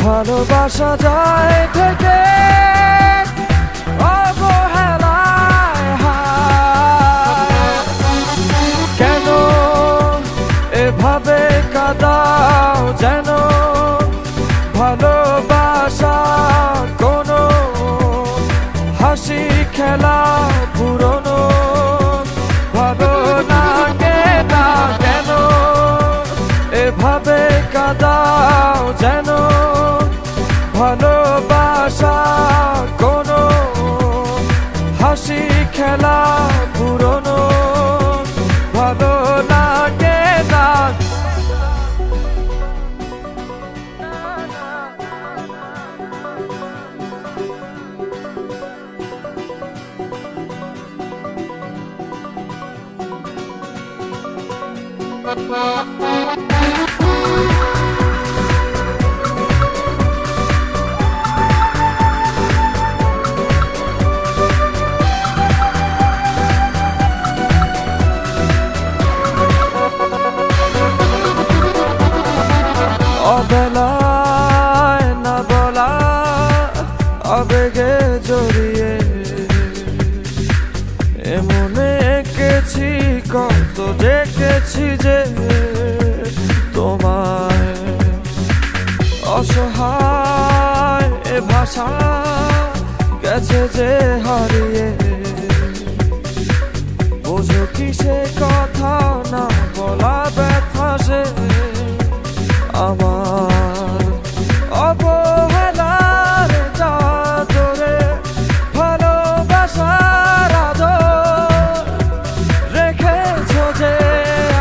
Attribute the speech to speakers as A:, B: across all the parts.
A: ভালোবাসা যায় থেকে অবহেলায় হায়। কেন এভাবে কাঁদাও যেন ভালোবাসা কোনো হাসি খেলা পুরনো ভালো লাগে না। কেন এভাবে কাঁদাও যেন ভালোবাসা কোনো হাসি খেলা পুরনো ভালো লাগে না। অবেলায় না বলা আবেগে জড়িয়ে এমনে এঁকেছি কত দেখেছি যে তোমায় অসহায় এ ভাষা গেছে যে হারিয়ে। বোঝো কি সে কথা না বলা ব্যথা সে আমার অবহেলার চাদরে ভালোবাসার আদর রেখেছ যে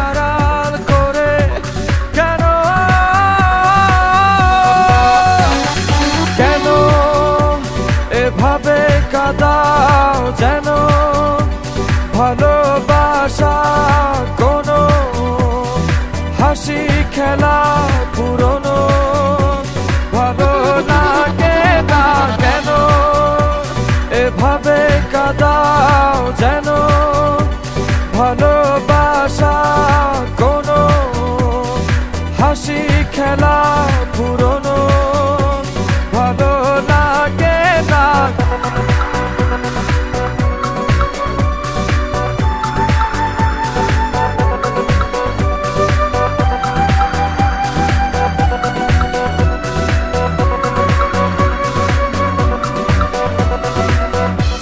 A: আড়াল করে। কেন কেন এভাবে কাঁদাও যেন ভালোবাসা কোনো হাসি খেলা পুরনো ভালো লাগে না। কেন এভাবে কাঁদাও যেন ভালোবাসা কোনো হাসি খেলা পুরনো ভালো লাগে না।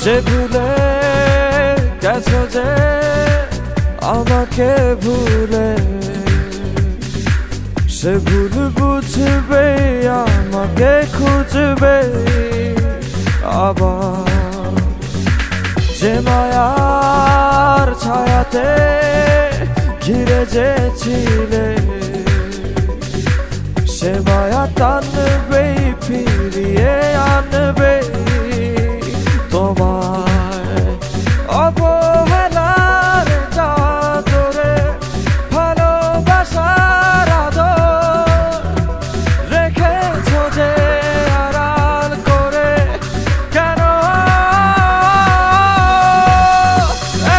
A: যে ভুলে গেছো যে আমাকে ভুলে সে ভুল বুঝবে আমাকে খুঁজবে আবার। যে মায়ার ছায়াতে ঘিরে যে ছিলে সে মায়া টানবে ফিরিয়ে আনবে তোমায় অবহেলার চাদরে ভালোবাসার আদর রেখেছ যে আড়াল করে। কেন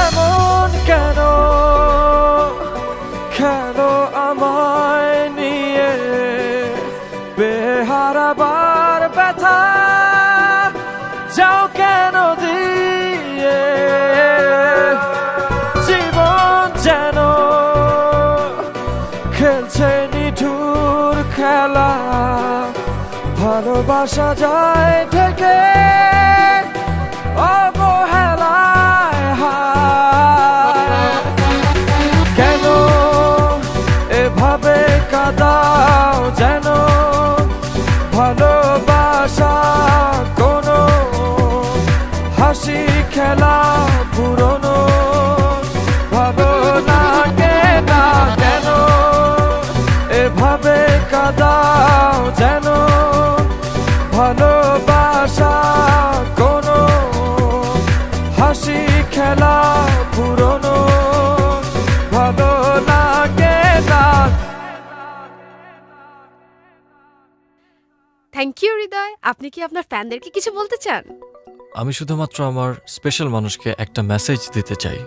A: এমন কেন কেন আমায় নিয়ে বেহারাবার ব্যথা যাও কেন দিয়ে। জীবন যেন খেলছে নিঠুর খেলা ভালোবাসা যায় থেকে অবহেলায় হায় কেন এভাবে কাঁদাও যেন ভালোবাসা কোনো হাসি খেলা পুরনো ভালো লাগে না কেন এভাবে কাঁদাও যেন ভালোবাসা কোনো হাসি খেলা পুরনো ভালো লাগে না।
B: থ্যাংক ইউ হৃদয়। আপনি কি আপনার ফ্যানদেরকে কিছু বলতে চান?
C: আমি শুধুমাত্র আমার স্পেশাল মানুষকে একটা মেসেজ দিতে চাই।